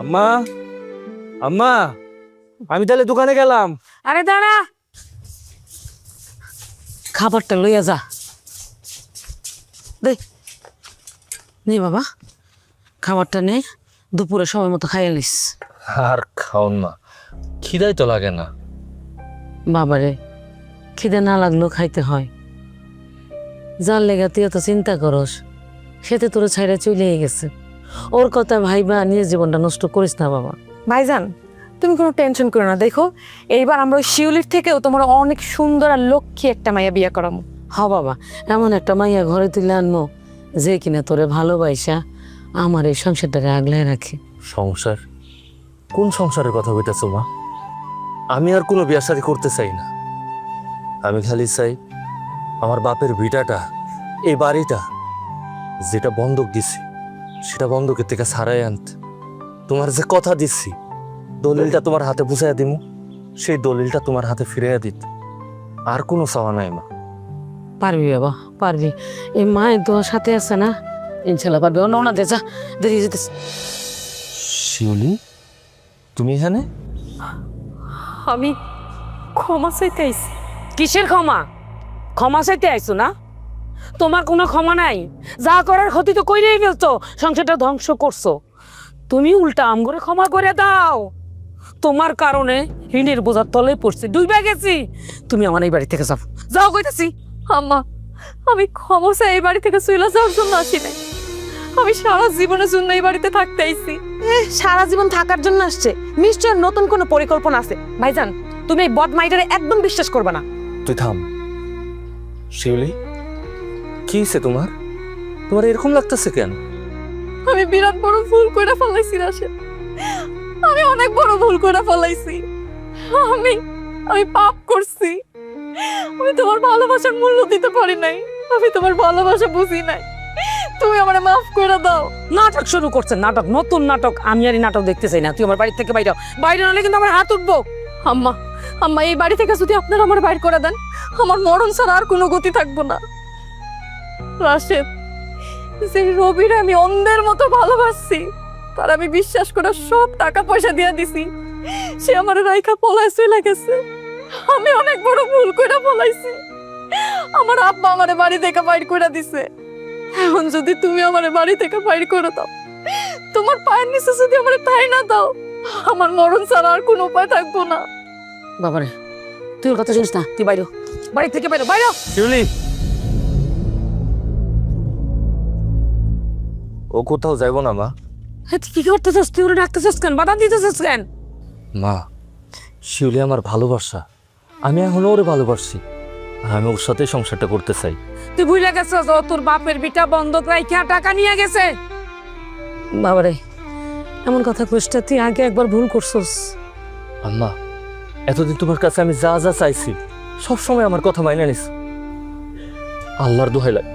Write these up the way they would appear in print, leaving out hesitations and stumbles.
আম্মা, আম্মা, আমি তাহলে দোকানে গেলাম। আরে দাঁড়া, খাবারটা লইয়া যা। দে নে বাবা, খাবারটা নে, দুপুরে সময় মতো খাইয়ে নিস। আর খাওন না, খিদাই তো লাগে না। বাবারে, খিদে না লাগলেও খাইতে হয়। যার লেগা তুই এত চিন্তা করস, সেতে তোর ছাইরা চলে গেছে। ওর কথা ভাইবা নিজের জীবনটা নষ্ট করিস না বাবা। ভাইজান, তুমি কোনো টেনশন করো না। দেখো, এইবার আমরা ওই শিউলির থেকেও তোমার অনেক সুন্দর আর লক্ষ্মী একটা মাইয়া বিয়ে করাবো। হ বাবা, এমন একটা মাইয়া ঘরে তুলে আনবো যে কিনা তোরে ভালোবাসা আমার এই সংসারটাকে আগলে রাখে। সংসার? কোন সংসারের কথা বলতেছো মা? আমি আর কোনো বিয়ে শাদী করতে চাই না। আমি খালি চাই আমার বাপের ভিটাটা, এই বাড়িটা যেটা বন্ধক দিছি সেটা বন্ধকের থেকে ছাড়াই আনতে। তোমার যে কথা দিচ্ছি, দলিলটা তোমার হাতে বুঝাইয়া দিমু, সেই দলিলটা তোমার হাতে ফিরাইয়া দিত। আর কোনো চাওয়া নাই মা। পারবি বাবা, পারবি। এই মায়ের দোয়ার সাথে আছে না, ইনশাল্লাহ পারবি। ও না দে, যা দেরি যেতেছে। শিউলি, তুমি এখানে? আমি ক্ষমা চাইতে আইছি। কিসের ক্ষমা? ক্ষমা চাইতে আইছো না? তোমার কোনো ক্ষমা নাই। যা করার ক্ষতি তো কইরেই ফেলছো, সংসারটা ধ্বংস করছো। তুমি উল্টা আমগরে ক্ষমা করে দাও। তোমার কারণে ঋণের বোঝার তলে পড়ছি, ডুইবা গেছি। তুমি আমার এই বাড়ি থেকে যাও, যাও কইতাছি। আম্মা, আমি ক্ষমা চাই এই বাড়ি থেকে চলে যাওয়ার জন্য আসি নাই। আমি সারা জীবনের জন্য এই বাড়িতে থাকতে আইছি। সারা জীবন থাকার জন্য আসছে, নিশ্চয় নতুন কোনো পরিকল্পনা আছে। ভাইজান, তুমি এই বদমাইটারে একদম বিশ্বাস করবে না। তুই থাম। শিউলি, কি হয়েছে তোমার? তোমার এরকম লাগতেছে কেন? আমি বিরাট বড় ভুল করে ফেলাইছি রাশেদ। আমি অনেক বড় ভুল করে ফেলাইছি। আমি আমি পাপ করছি। আমি তোমার ভালোবাসার মূল্য দিতে পারি নাই। আমি তোমার ভালোবাসা বুঝি নাই। তুমি আমারে মাফ করে দাও। নাটক শুরু করছেন, নাটক, নতুন নাটক। আমি আর এই নাটক দেখতে চাই না। তুই আমার বাড়ি থেকে বাইরে হ। বাইরে হলে কিন্তু আমার হাত উঠবো। আম্মা, আম্মা, এই বাড়ি থেকে যদি আপনারা আমার বাইর করে দেন, আমার মরণ ছাড়া আর কোনো গতি থাকবো না। রাশেদ, যে রবিরে আমি অন্ধের মতো ভালোবাসছি, তার আমি বিশ্বাস করে সব টাকা পয়সা দিয়ে দিছি, সে আমার রাইখা পলায় চলে গেছে। আমি অনেক বড় ভুল করে পলাইছি। আমার আব্বা আমারে বাড়ি থেকে বাইর করে দিছে। এখন যদি তুমি আমারে বাড়ি থেকে বাইর করে দাও, তোমার পায়ের নিচে যদি আমারে ঠাঁই না দাও, আমার মরণ ছাড়া আর কোনো উপায় থাকবো না। বাবারে, তুই ওর কথা শুনিস না। তুই বাইরে হ। বাড়ি থেকে বাইরে, বাইরে হ। শিউলি, ও কোথাও যাইব না মা। হ্যাঁ, তুই কি করতেছিস? তুই ওরা ডাকতেছিস কেন? বাধা দিতেছিস কেন? মা, শিউলি আমার ভালোবাসা। আমি এখনো ওরে ভালোবাসি। আমি ওর সাথে সংসারটা করতে চাই। তুই ভুলে গেছিস ও তোর বাপের বিটা বন্ধক রাইখা টাকা নিয়ে গেছে। বাবারে, এমন কথা কইসটা, তুই আগে একবার ভুল করছস। আম্মা, এতদিন তোমার কাছে আমি যা যা চাইছি সবসময় আমার কথা মাইনে নিস। আল্লাহর দোহাই লাগে,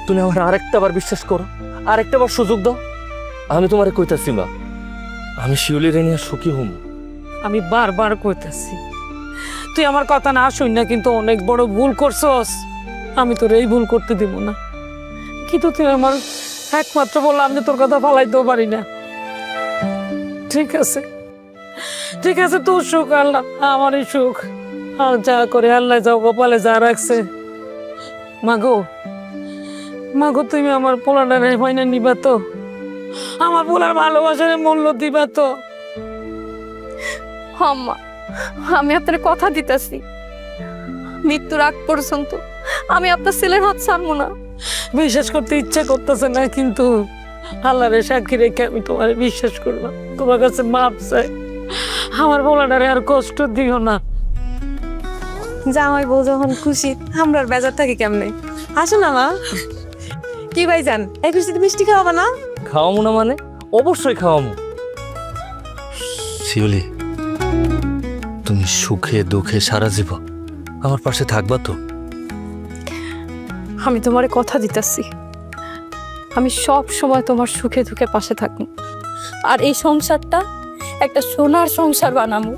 তুমি আমার আরেকটা বার বিশ্বাস করো, আরেকটা বার সুযোগ দাও। আমি তোমারে কইতাছি মা, আমি শিউলির নিয়ে সুখী হম। আমি বারবার কইতাছি, তুই আমার কথা না শুন না, কিন্তু অনেক বড় ভুল করছস। আমি তোর এই ভুল করতে দিব না। কিন্তু তুই আমার একমাত্র বললাম, আমি তোর কথা ফালাইতেও পারি না। ঠিক আছে, ঠিক আছে, তোর সুখ আল্লাহ, আমারই সুখ। আর যা করে আল্লাহ যাও কপালে যা রাখছে। মাগো, মাগো, তুমি আমার পোলাটার মাইনা নিবা তো? আমার পোলার ভালোবাসার মূল্য দিবা তো? আম্মা, আমি আপনার কথা দিতেছি, মৃত্যুর আগ পর্যন্ত আমি আপনার ছেলের হাত ছাড়বো না। বিশ্বাস করতে ইচ্ছা করতেছে না, কিন্তু আল্লাহরে সাক্ষী রেখে আমি তোমার বিশ্বাস করবো। তোমার কাছে মাপ চাই, আমার পোলাটারে আর কষ্ট দিও না। জামাই বউ যখন খুশি, আমরা বেজার থাকি কেমনে? আসো না মা। কি ভাইজান, এই খুশিতে মিষ্টি খাওয়াবা না? খাওয়ামু না মানে? অবশ্যই খাওয়ামু। শিউলি, তুমি সুখে দুঃখে সারা জীবন আমার পাশে থাকবা তো? আমি তোমারে কথা দিতেছি, আমি সব সময় তোমার সুখে দুঃখে পাশে থাকবো। আর এই সংসারটা একটা সোনার সংসার বানাবো।